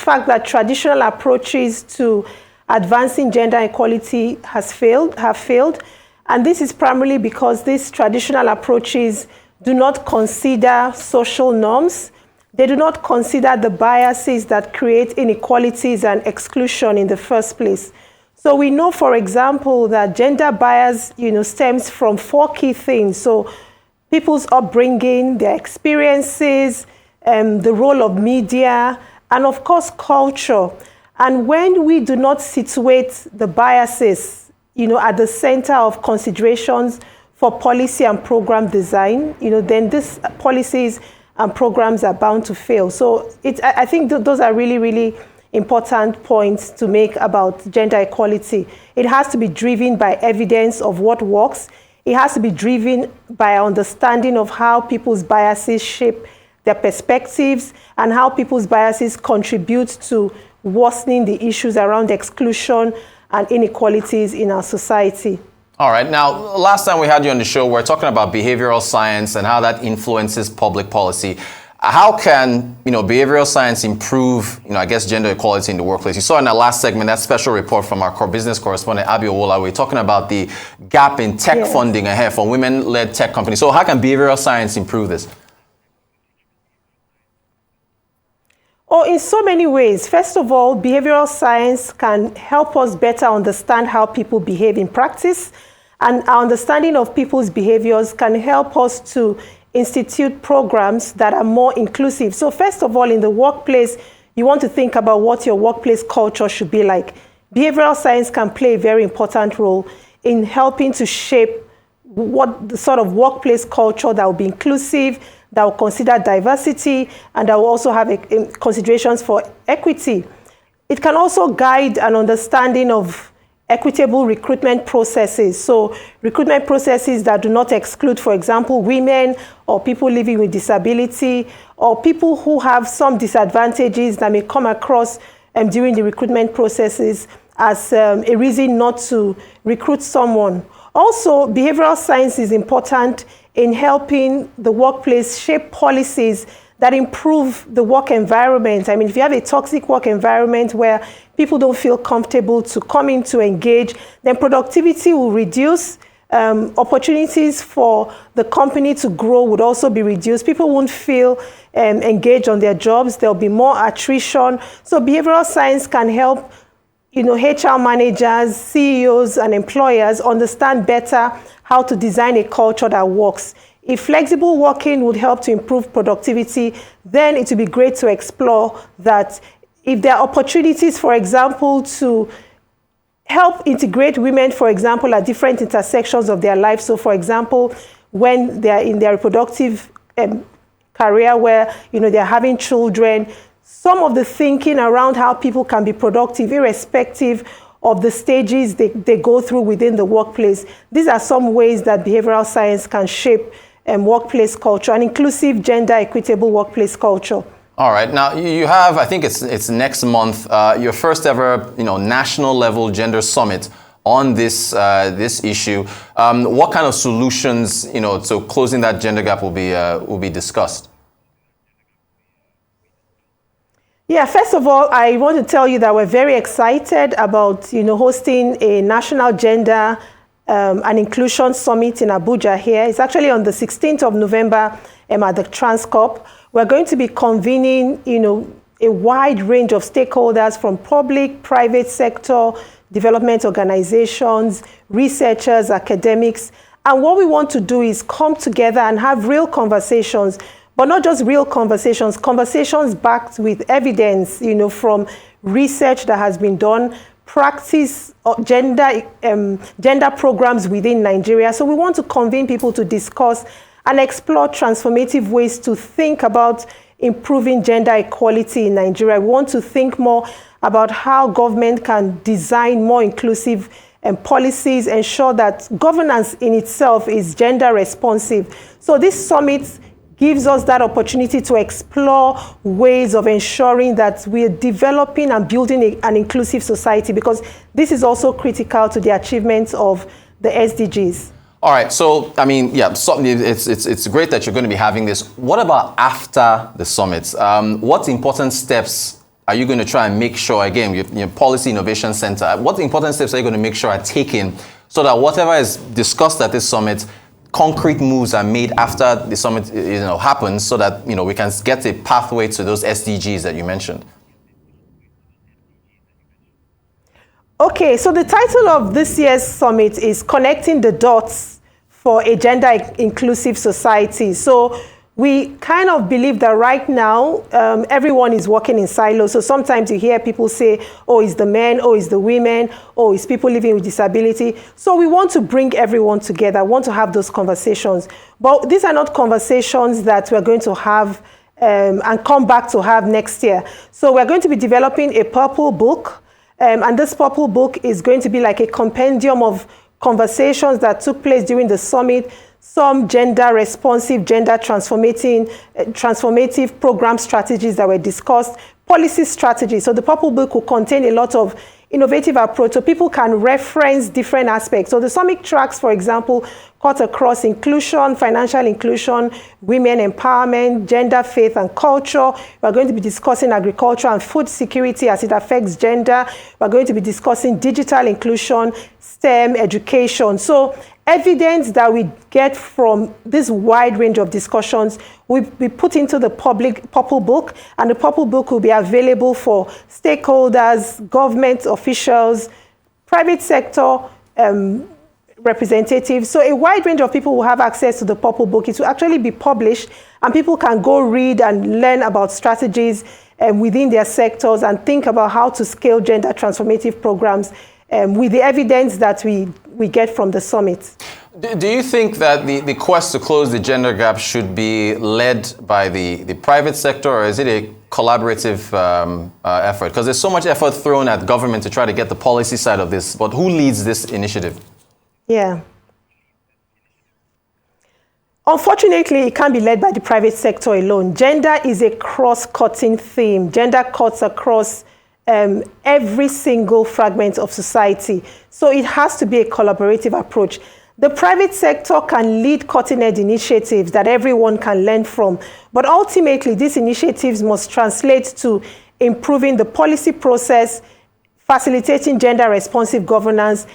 fact that traditional approaches to advancing gender equality have failed. And this is primarily because these traditional approaches do not consider social norms. They do not consider the biases that create inequalities and exclusion in the first place. So we know, for example, that gender bias, stems from 4 key things. So people's upbringing, their experiences, the role of media, and of course, culture. And when we do not situate the biases, at the center of considerations for policy and program design, then these policies and programs are bound to fail. So I think those are really, really important points to make about gender equality. It has to be driven by evidence of what works. It has to be driven by understanding of how people's biases shape their perspectives and how people's biases contribute to worsening the issues around exclusion and inequalities in our society. All right. Now, last time we had you on the show, we're talking about behavioral science and how that influences public policy. How can, behavioral science improve, gender equality in the workplace? You saw in our last segment that special report from our core business correspondent, Abi Owola. We're talking about the gap in tech funding ahead for women-led tech companies. So how can behavioral science improve this? Oh, in so many ways. First of all, behavioral science can help us better understand how people behave in practice. And our understanding of people's behaviors can help us to institute programs that are more inclusive. So first of all, in the workplace, you want to think about what your workplace culture should be like. Behavioral science can play a very important role in helping to shape what the sort of workplace culture that will be inclusive, that will consider diversity, and that will also have considerations for equity. It can also guide an understanding of equitable recruitment processes. So recruitment processes that do not exclude, for example, women or people living with disability or people who have some disadvantages that may come across during the recruitment processes as a reason not to recruit someone. Also, behavioral science is important in helping the workplace shape policies that improve the work environment. I mean, if you have a toxic work environment where people don't feel comfortable to come in to engage, then productivity will reduce. Opportunities for the company to grow would also be reduced. People won't feel engaged on their jobs. There'll be more attrition. So behavioral science can help HR managers, CEOs, and employers understand better how to design a culture that works. If flexible working would help to improve productivity, then it would be great to explore that. If there are opportunities, for example, to help integrate women, for example, at different intersections of their lives. So, for example, when they're in their reproductive career where, they're having children, some of the thinking around how people can be productive, irrespective of the stages they go through within the workplace. These are some ways that behavioral science can shape workplace culture, an inclusive, gender equitable workplace culture. All right. Now you have, I think it's next month, your first ever, national level gender summit on this issue. What kind of solutions, to closing that gender gap will be discussed? Yeah, first of all, I want to tell you that we're very excited about, hosting a national gender and inclusion summit in Abuja here. It's actually on the 16th of November at the Transcorp. We're going to be convening, a wide range of stakeholders from public, private sector, development organizations, researchers, academics. And what we want to do is come together and have real conversations, but not just real conversations, conversations backed with evidence, from research that has been done, practice gender programs within Nigeria. So we want to convene people to discuss and explore transformative ways to think about improving gender equality in Nigeria. We want to think more about how government can design more inclusive policies, ensure that governance in itself is gender responsive. So this summit gives us that opportunity to explore ways of ensuring that we're developing and building an inclusive society, because this is also critical to the achievements of the SDGs. All right. So, it's great that you're going to be having this. What about after the summit? What important steps are you going to try and make sure, again, your Policy Innovation Center, what important steps are you going to make sure are taken so that whatever is discussed at this summit, concrete moves are made after the summit happens, so that we can get a pathway to those SDGs that you mentioned? Okay, so the title of this year's summit is Connecting the Dots for a Gender-Inclusive Society. So we kind of believe that right now, everyone is working in silos. So sometimes you hear people say, oh, it's the men, oh, it's the women, oh, it's people living with disability. So we want to bring everyone together, want to have those conversations. But these are not conversations that we're going to have and come back to have next year. So we're going to be developing a purple book. And this purple book is going to be like a compendium of conversations that took place during the summit, some gender-responsive, transformative program strategies that were discussed, policy strategies. So the purple book will contain a lot of innovative approach so people can reference different aspects. So the summit tracks, for example, cut across inclusion, financial inclusion, women empowerment, gender, faith, and culture. We're going to be discussing agriculture and food security as it affects gender. We're going to be discussing digital inclusion, STEM, education. So evidence that we get from this wide range of discussions will be put into the public purple book, and the purple book will be available for stakeholders, government officials, private sector representatives. So a wide range of people will have access to the purple book. It will actually be published, and people can go read and learn about strategies within their sectors and think about how to scale gender transformative programs with the evidence that we get from the summit. Do you think that the quest to close the gender gap should be led by the private sector, or is it a collaborative effort? Because there's so much effort thrown at government to try to get the policy side of this, but who leads this initiative? Yeah. Unfortunately, it can't be led by the private sector alone. Gender is a cross-cutting theme. Gender cuts across every single fragment of society. So it has to be a collaborative approach. The private sector can lead cutting-edge initiatives that everyone can learn from. But ultimately, these initiatives must translate to improving the policy process, facilitating gender-responsive governance,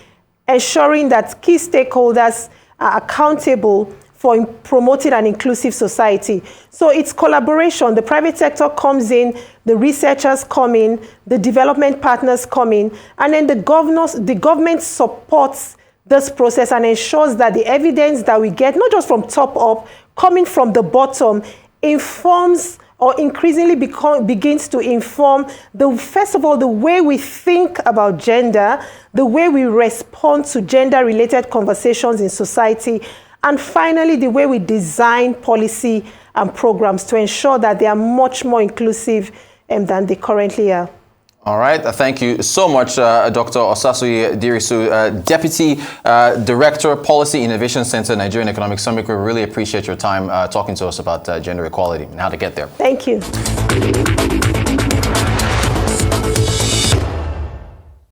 ensuring that key stakeholders are accountable for promoting an inclusive society. So it's collaboration. The private sector comes in, the researchers come in, the development partners come in, and then the government supports this process and ensures that the evidence that we get, not just from top up, coming from the bottom, informs or increasingly begins to inform, first of all, the way we think about gender, the way we respond to gender-related conversations in society, and finally, the way we design policy and programs to ensure that they are much more inclusive than they currently are. All right. Thank you so much, Dr. Osasuyi Dirisu, Deputy Director, Policy Innovation Center, Nigerian Economic Summit. We really appreciate your time talking to us about gender equality and how to get there. Thank you.